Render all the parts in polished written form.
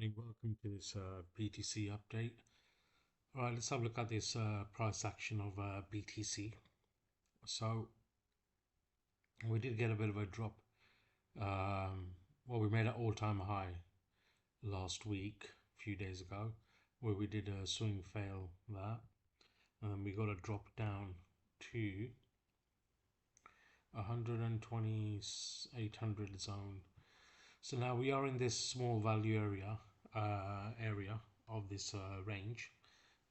Evening, welcome to this BTC update. All right, let's have a look at this price action of BTC. So we did get a bit of a drop. Well, we made an all-time high last week, a few days ago, where we did a swing fail that, and then we got a drop down to 120,800 zone. So now we are in this small value area of this range,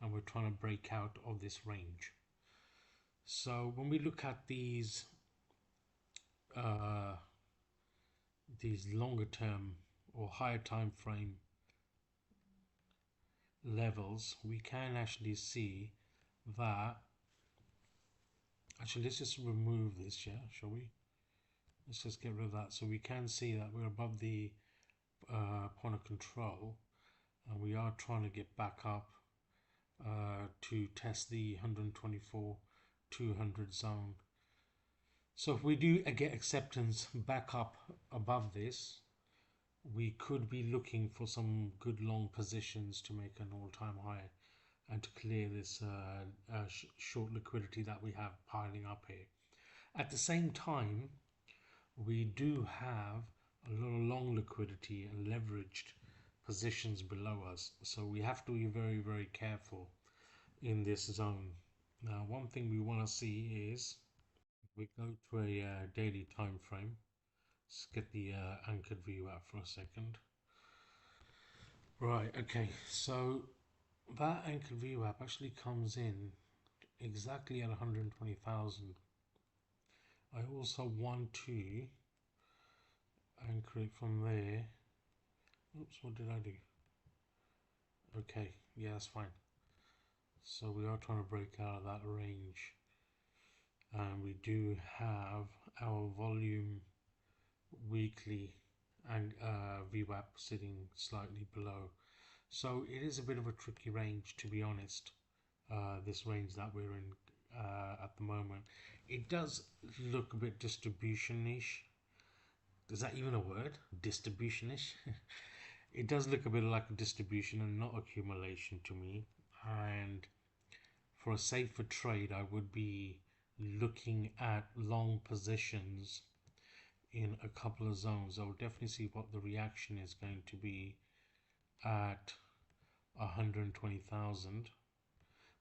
and we're trying to break out of this range. So when we look at these longer term or higher time frame levels, we can actually see that. Actually, let's just remove this, yeah, shall we? Let's just get rid of that. So we can see that we're above the point of control, and we are trying to get back up to test the 124,200 zone. So if we do get acceptance back up above this, we could be looking for some good long positions to make an all-time high and to clear this short liquidity that we have piling up here. At the same time, we do have a lot of long liquidity and leveraged positions below us, so we have to be very, very careful in this zone. Now, one thing we want to see is, if we go to a daily time frame, let's get the anchored view out for a second. Right, okay, so that anchored view app actually comes in exactly at 120,000. I also want to anchor it from there. Oops, what did I do? Okay, yeah, that's fine. So we are trying to break out of that range, and we do have our volume weekly and VWAP sitting slightly below. So it is a bit of a tricky range, to be honest. This range that we're in at the moment, it does look a bit distribution-ish. Is that even a word? Distribution-ish? It does look a bit like a distribution and not accumulation to me. And for a safer trade, I would be looking at long positions in a couple of zones. I'll definitely see what the reaction is going to be at 120,000.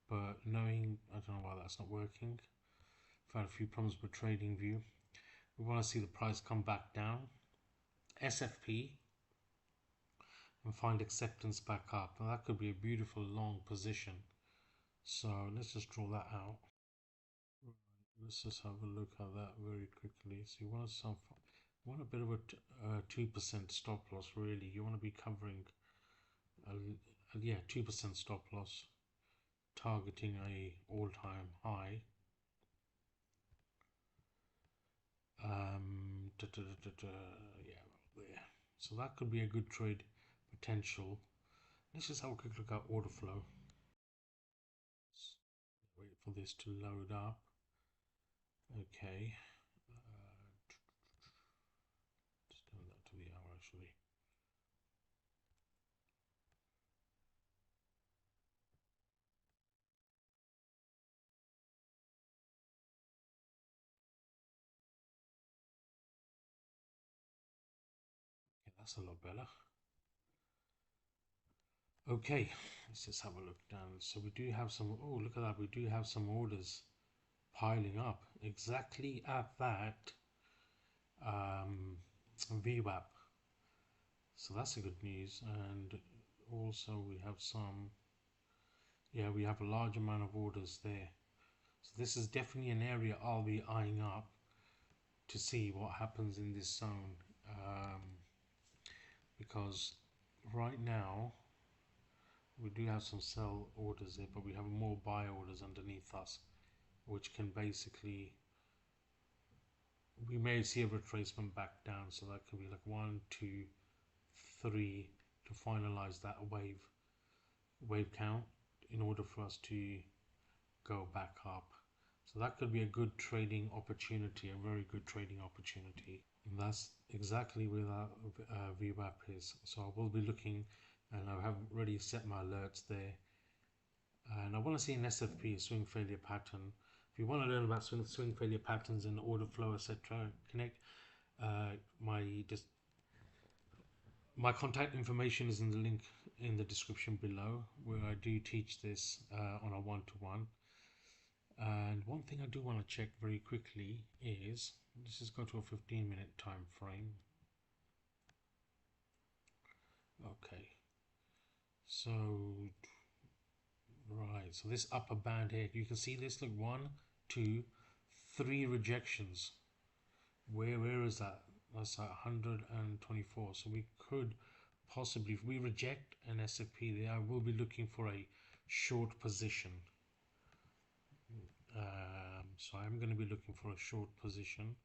But knowing, I don't know why that's not working. I've had a few problems with TradingView. We want to see the price come back down, SFP, and find acceptance back up. Now that could be a beautiful long position. So let's just draw that out. Right, let's just have a look at that very quickly. So you want a bit of a 2% stop loss, really. You want to be covering, 2% stop loss, targeting a all-time high. Yeah, there. So that could be a good trade potential. Let's just have a quick look at order flow. Wait for this to load up. Okay. Just turn that to the hour actually. Okay, that's a lot better. Okay, let's just have a look down. So we do have some, oh, look at that. We do have some orders piling up exactly at that VWAP. So that's a good news. And also we have some, yeah, we have a large amount of orders there. So this is definitely an area I'll be eyeing up to see what happens in this zone. Because right now we do have some sell orders there, but we have more buy orders underneath us, which can basically, we may see a retracement back down. So that could be like 1, 2, 3 to finalize that wave count in order for us to go back up. So that could be a good trading opportunity, a very good trading opportunity. And that's exactly where that VWAP is. So I will be looking and I have already set my alerts there. And I want to see an SFP, swing failure pattern. If you want to learn about swing failure patterns and order flow, etc., connect. My contact information is in the link in the description below, where I do teach this on a one-to-one. And one thing I do want to check very quickly is, let's just go to a 15-minute time frame. Okay, so right, so this upper band here, you can see this, look, 1, 2, 3 rejections. Where is that? That's at 124. So we could possibly, if we reject an SFP there, I will be looking for a short position. So I'm going to be looking for a short position.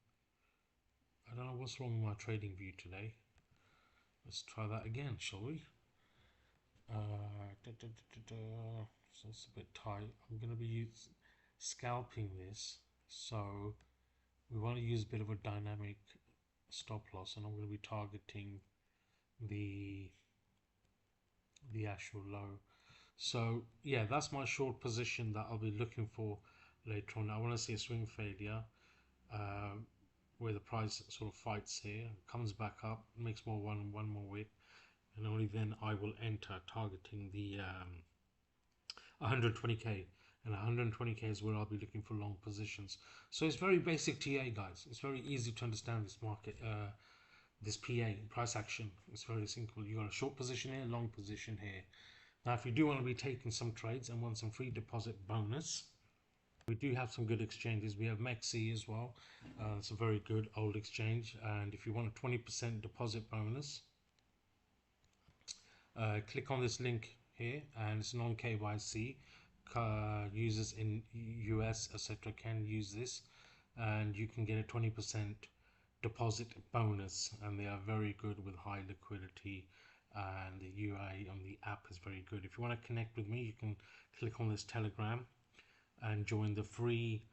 I don't know what's wrong with my trading view today. Let's try that again, shall we? So it's a bit tight. I'm going to be scalping this, so we want to use a bit of a dynamic stop loss, and I'm going to be targeting the actual low. So yeah, that's my short position that I'll be looking for later on. I want to see a swing failure where the price sort of fights here, comes back up, makes more one more wick, and only then I will enter, targeting the 120k, and 120k is where I'll be looking for long positions. So it's very basic TA, guys. It's very easy to understand this market, this PA, price action. It's very simple. You got a short position here, long position here. Now if you do want to be taking some trades and want some free deposit bonus, we do have some good exchanges. We have MEXC as well. It's a very good old exchange, and if you want a 20% deposit bonus, click on this link here, and it's non KYC. Users in US, etc., can use this, and you can get a 20% deposit bonus, and they are very good with high liquidity, and the UI on the app is very good. If you want to connect with me, you can click on this Telegram and join the free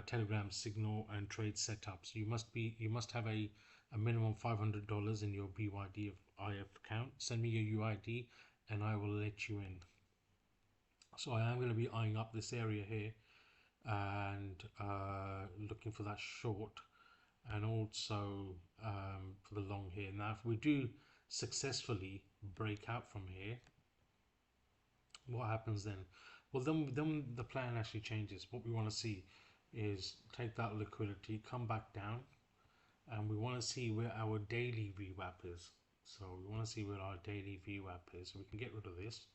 Telegram signal and trade setups. You must have a minimum $500 in your BYDFI account. Send me your UID and I will let you in. So I am going to be eyeing up this area here and looking for that short, and also for the long here. Now if we do successfully break out from here, what happens then? Well, then the plan actually changes. What we want to see is take that liquidity, come back down, and we want to see where our daily VWAP is. So we want to see where our daily VWAP is. So we can get rid of this.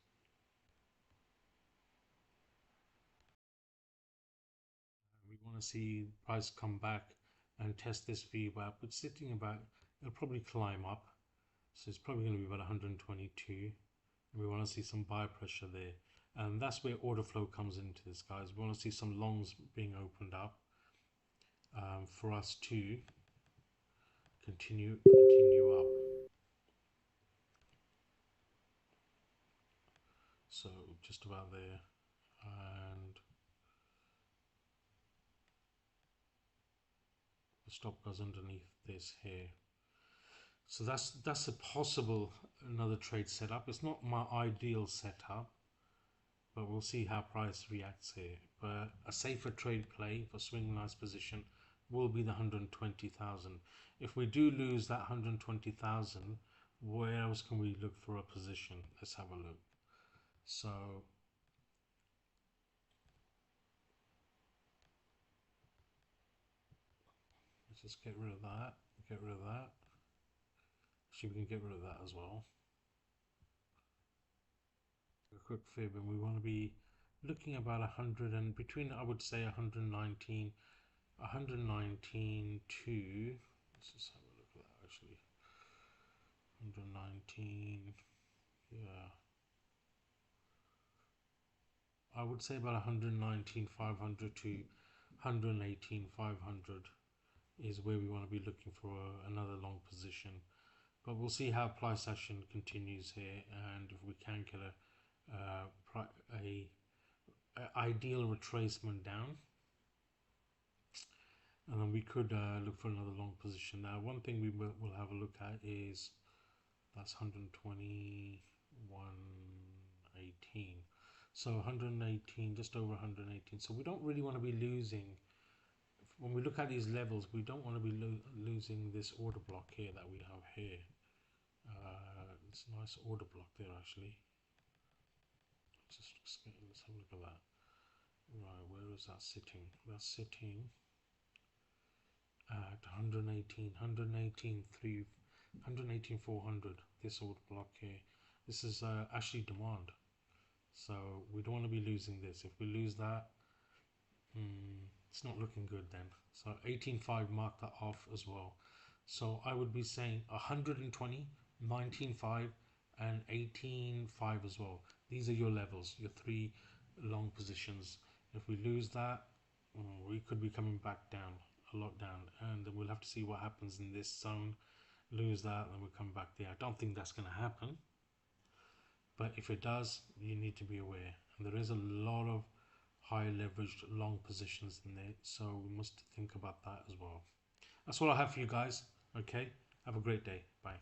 We want to see price come back and test this VWAP. It's sitting about, it'll probably climb up. So it's probably going to be about 122. And we want to see some buy pressure there. And that's where order flow comes into this, guys. We want to see some longs being opened up for us to continue up. So just about there, and the stop goes underneath this here. So that's a possible another trade setup. It's not my ideal setup, but we'll see how price reacts here. But a safer trade play for swing nice position will be the 120,000. If we do lose that 120,000, where else can we look for a position? Let's have a look. So let's just get rid of that. Get rid of that. Actually, we can get rid of that as well. A quick fib, and we want to be looking about 100 and between, I would say 119 to, let's just have a look at that actually. 119, yeah, I would say about 119,500 to 118,500 is where we want to be looking for another long position. But we'll see how price action continues here, and if we can get a ideal retracement down, and then we could look for another long position. Now one thing we will have a look at is that's 120, 118. So 118, just over 118. So we don't really want to be losing, when we look at these levels, we don't want to be losing this order block here that we have here. It's a nice order block there actually. Let's have a look at that. Right, where is that sitting? That's sitting at 118, 400. This order block here. This is actually demand. So we don't want to be losing this. If we lose that, it's not looking good then. So 18.5, mark that off as well. So I would be saying 120, 19.5 and 18.5 as well. These are your levels, your three long positions. If we lose that, we could be coming back down, a lot down, and then we'll have to see what happens in this zone. Lose that, then we'll come back there. I don't think that's going to happen, but if it does, you need to be aware. And there is a lot of high leveraged long positions in there, so we must think about that as well. That's all I have for you guys. Okay, have a great day. Bye.